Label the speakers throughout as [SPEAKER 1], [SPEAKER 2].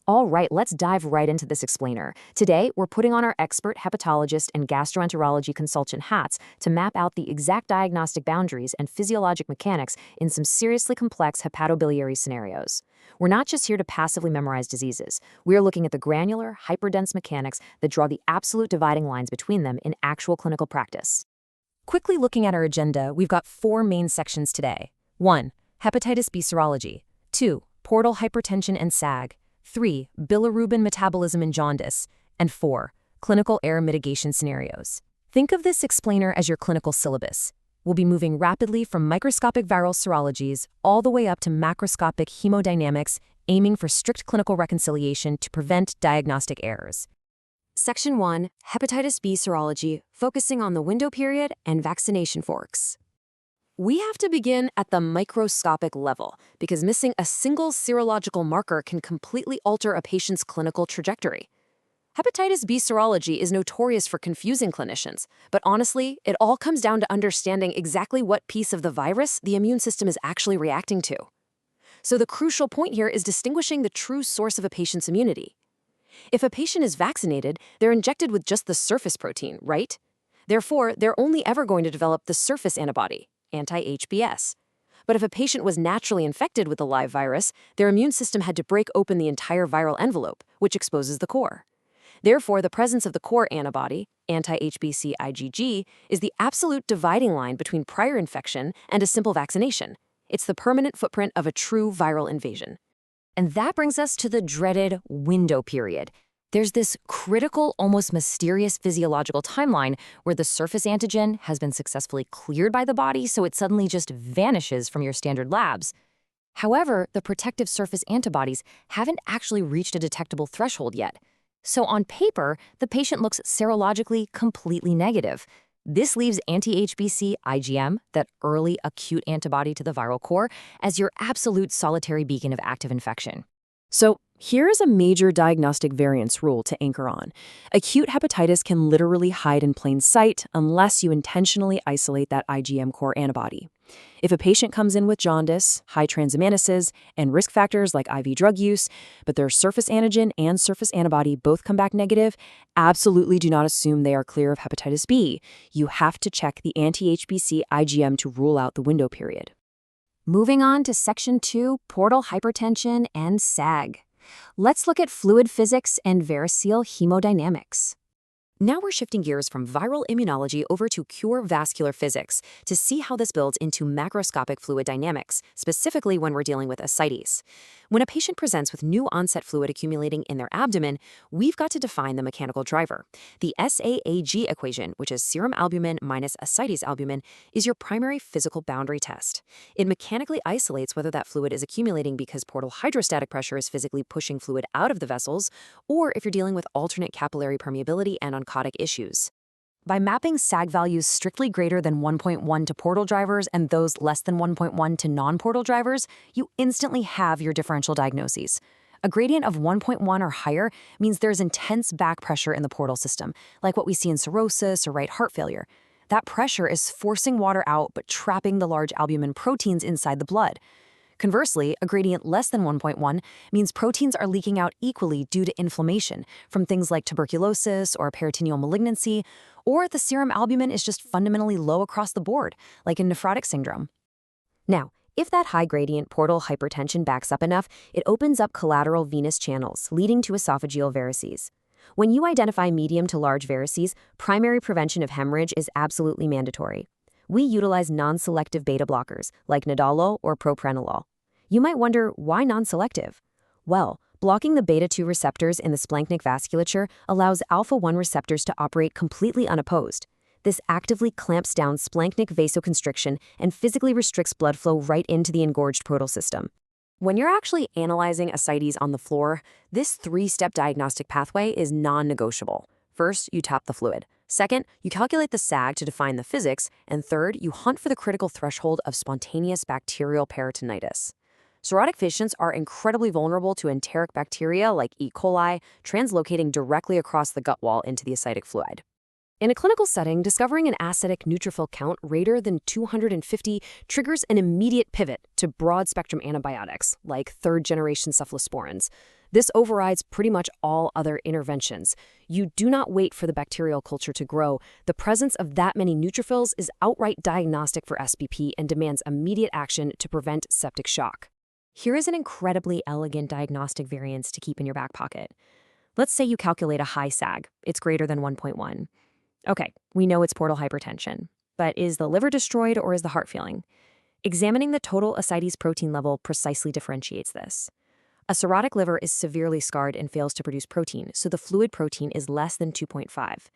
[SPEAKER 1] All right, let's dive right into this explainer. Today, we're putting on our expert hepatologist and gastroenterology consultant hats to map out the exact diagnostic boundaries and physiologic mechanics in some seriously complex hepatobiliary scenarios. We're not just here to passively memorize diseases. We're looking at the granular, hyperdense mechanics that draw the absolute dividing lines between them in actual clinical practice.
[SPEAKER 2] Quickly looking at our agenda, we've got 4 main sections today. 1. Hepatitis B serology. 2. Portal hypertension and SAG. 3. Bilirubin metabolism in jaundice. And 4. Clinical error mitigation scenarios. Think of this explainer as your clinical syllabus. We'll be moving rapidly from microscopic viral serologies all the way up to macroscopic hemodynamics, aiming for strict clinical reconciliation to prevent diagnostic errors.
[SPEAKER 1] Section 1, Hepatitis B serology, focusing on the window period and vaccination forks. We have to begin at the microscopic level because missing a single serological marker can completely alter a patient's clinical trajectory. Hepatitis B serology is notorious for confusing clinicians, but honestly, it all comes down to understanding exactly what piece of the virus the immune system is actually reacting to. So the crucial point here is distinguishing the true source of a patient's immunity. If a patient is vaccinated, they're injected with just the surface protein, right? Therefore, they're only ever going to develop the surface antibody, anti-HBs. But if a patient was naturally infected with the live virus, their immune system had to break open the entire viral envelope, which exposes the core. Therefore, the presence of the core antibody, anti-HBc IgG, is the absolute dividing line between prior infection and a simple vaccination. It's the permanent footprint of a true viral invasion.
[SPEAKER 2] And that brings us to the dreaded window period. There's this critical, almost mysterious physiological timeline where the surface antigen has been successfully cleared by the body, so it suddenly just vanishes from your standard labs. However, the protective surface antibodies haven't actually reached a detectable threshold yet. So on paper, the patient looks serologically completely negative. This leaves anti-HBc IgM, that early acute antibody to the viral core, as your absolute solitary beacon of active infection.
[SPEAKER 3] So here's a major diagnostic variance rule to anchor on. Acute hepatitis can literally hide in plain sight unless you intentionally isolate that IgM core antibody. If a patient comes in with jaundice, high transaminases, and risk factors like IV drug use, but their surface antigen and surface antibody both come back negative, absolutely do not assume they are clear of hepatitis B. You have to check the anti-HBc IgM to rule out the window period.
[SPEAKER 1] Moving on to Section 2, Portal hypertension and SAG. Let's look at fluid physics and variceal hemodynamics. Now we're shifting gears from viral immunology over to pure vascular physics to see how this builds into macroscopic fluid dynamics, specifically when we're dealing with ascites. When a patient presents with new onset fluid accumulating in their abdomen, we've got to define the mechanical driver. The SAAG equation, which is serum albumin minus ascites albumin, is your primary physical boundary test. It mechanically isolates whether that fluid is accumulating because portal hydrostatic pressure is physically pushing fluid out of the vessels, or if you're dealing with alternate capillary permeability and oncotic issues. By mapping SAG values strictly greater than 1.1 to portal drivers and those less than 1.1 to non-portal drivers, you instantly have your differential diagnoses. A gradient of 1.1 or higher means there's intense back pressure in the portal system, like what we see in cirrhosis or right heart failure. That pressure is forcing water out but trapping the large albumin proteins inside the blood. Conversely, a gradient less than 1.1 means proteins are leaking out equally due to inflammation from things like tuberculosis or peritoneal malignancy, or the serum albumin is just fundamentally low across the board, like in nephrotic syndrome. Now, if that high gradient portal hypertension backs up enough, it opens up collateral venous channels, leading to esophageal varices. When you identify medium to large varices, primary prevention of hemorrhage is absolutely mandatory. We utilize non-selective beta blockers like nadolol or propranolol. You might wonder, why non-selective? Well, blocking the beta-2 receptors in the splanchnic vasculature allows alpha-1 receptors to operate completely unopposed. This actively clamps down splanchnic vasoconstriction and physically restricts blood flow right into the engorged portal system. When you're actually analyzing ascites on the floor, this 3-step diagnostic pathway is non-negotiable. First, you tap the fluid. Second, you calculate the SAG to define the physics. And third, you hunt for the critical threshold of spontaneous bacterial peritonitis. Cirrhotic patients are incredibly vulnerable to enteric bacteria like E. coli, translocating directly across the gut wall into the ascitic fluid.
[SPEAKER 3] In a clinical setting, discovering an acidic neutrophil count greater than 250 triggers an immediate pivot to broad-spectrum antibiotics, like third-generation cephalosporins. This overrides pretty much all other interventions. You do not wait for the bacterial culture to grow. The presence of that many neutrophils is outright diagnostic for SBP and demands immediate action to prevent septic shock.
[SPEAKER 2] Here is an incredibly elegant diagnostic variance to keep in your back pocket. Let's say you calculate a high SAG. It's greater than 1.1. Okay, we know it's portal hypertension. But is the liver destroyed or is the heart failing? Examining the total ascites protein level precisely differentiates this. A cirrhotic liver is severely scarred and fails to produce protein, so the fluid protein is less than 2.5.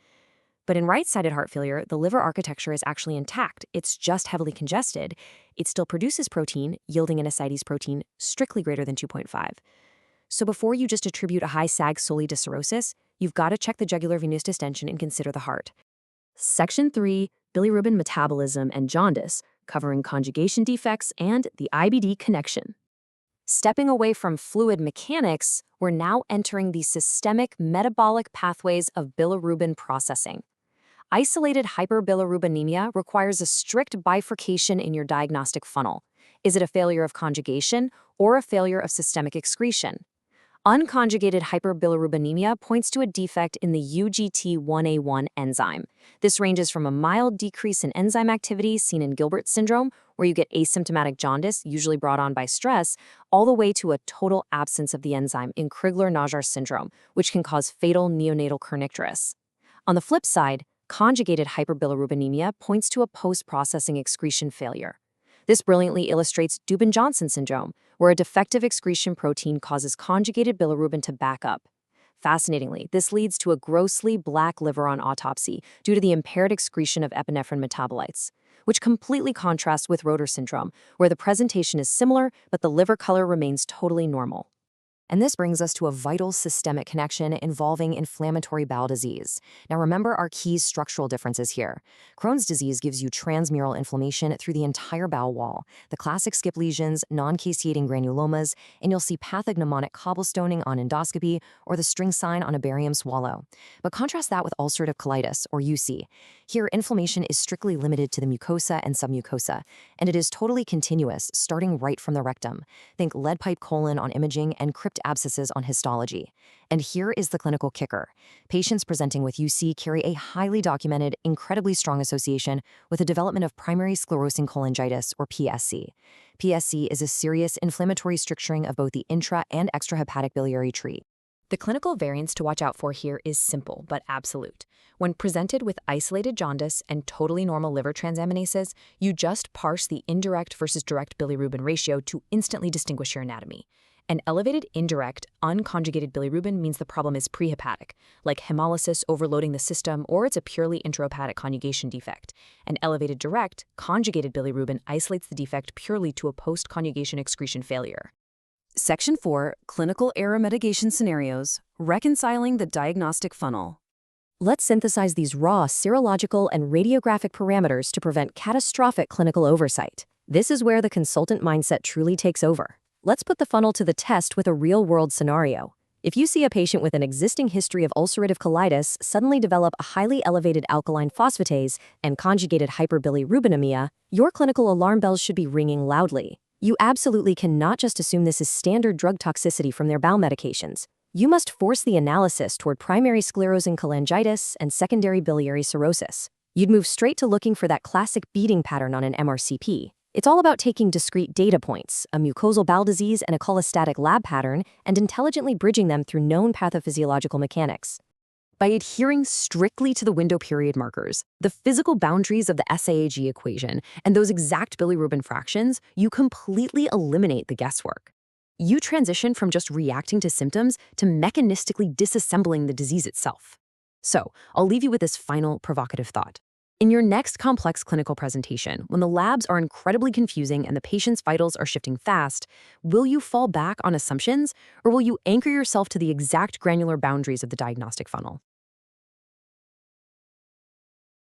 [SPEAKER 2] But in right-sided heart failure, the liver architecture is actually intact. It's just heavily congested. It still produces protein, yielding an ascites protein strictly greater than 2.5. So before you just attribute a high SAG solely to cirrhosis, you've got to check the jugular venous distension and consider the heart. Section 3, bilirubin metabolism and jaundice, covering conjugation defects and the IBD connection. Stepping away from fluid mechanics, we're now entering the systemic metabolic pathways of bilirubin processing. Isolated hyperbilirubinemia requires a strict bifurcation in your diagnostic funnel. Is it a failure of conjugation or a failure of systemic excretion? Unconjugated hyperbilirubinemia points to a defect in the UGT1A1 enzyme. This ranges from a mild decrease in enzyme activity seen in Gilbert syndrome, where you get asymptomatic jaundice, usually brought on by stress, all the way to a total absence of the enzyme in Crigler-Najjar syndrome, which can cause fatal neonatal kernicterus. On the flip side, conjugated hyperbilirubinemia points to a post-processing excretion failure. This brilliantly illustrates Dubin-Johnson syndrome, where a defective excretion protein causes conjugated bilirubin to back up. Fascinatingly, this leads to a grossly black liver on autopsy due to the impaired excretion of epinephrine metabolites, which completely contrasts with Rotor syndrome, where the presentation is similar, but the liver color remains totally normal. And this brings us to a vital systemic connection involving inflammatory bowel disease. Now remember our key structural differences here. Crohn's disease gives you transmural inflammation through the entire bowel wall, the classic skip lesions, non-caseating granulomas, and you'll see pathognomonic cobblestoning on endoscopy or the string sign on a barium swallow. But contrast that with ulcerative colitis, or UC. Here, inflammation is strictly limited to the mucosa and submucosa, and it is totally continuous, starting right from the rectum. Think lead pipe colon on imaging and crypt abscesses on histology. And here is the clinical kicker. Patients presenting with UC carry a highly documented, incredibly strong association with the development of primary sclerosing cholangitis, or PSC. PSC is a serious inflammatory stricturing of both the intra- and extrahepatic biliary tree. The clinical variance to watch out for here is simple but absolute. When presented with isolated jaundice and totally normal liver transaminases, you just parse the indirect versus direct bilirubin ratio to instantly distinguish your anatomy. An elevated indirect, unconjugated bilirubin means the problem is prehepatic, like hemolysis overloading the system, or it's a purely intrahepatic conjugation defect. An elevated direct, conjugated bilirubin isolates the defect purely to a post-conjugation excretion failure.
[SPEAKER 3] Section 4, Clinical Error Mitigation Scenarios, Reconciling the Diagnostic Funnel.
[SPEAKER 1] Let's synthesize these raw serological and radiographic parameters to prevent catastrophic clinical oversight. This is where the consultant mindset truly takes over. Let's put the funnel to the test with a real-world scenario. If you see a patient with an existing history of ulcerative colitis suddenly develop a highly elevated alkaline phosphatase and conjugated hyperbilirubinemia, your clinical alarm bells should be ringing loudly. You absolutely cannot just assume this is standard drug toxicity from their bowel medications. You must force the analysis toward primary sclerosing cholangitis and secondary biliary cirrhosis. You'd move straight to looking for that classic beating pattern on an MRCP. It's all about taking discrete data points, a mucosal bowel disease and a cholestatic lab pattern, and intelligently bridging them through known pathophysiological mechanics. By adhering strictly to the window period markers, the physical boundaries of the SAAG equation, and those exact bilirubin fractions, you completely eliminate the guesswork. You transition from just reacting to symptoms to mechanistically disassembling the disease itself. So, I'll leave you with this final provocative thought. In your next complex clinical presentation, when the labs are incredibly confusing and the patient's vitals are shifting fast, will you fall back on assumptions, or will you anchor yourself to the exact granular boundaries of the diagnostic funnel?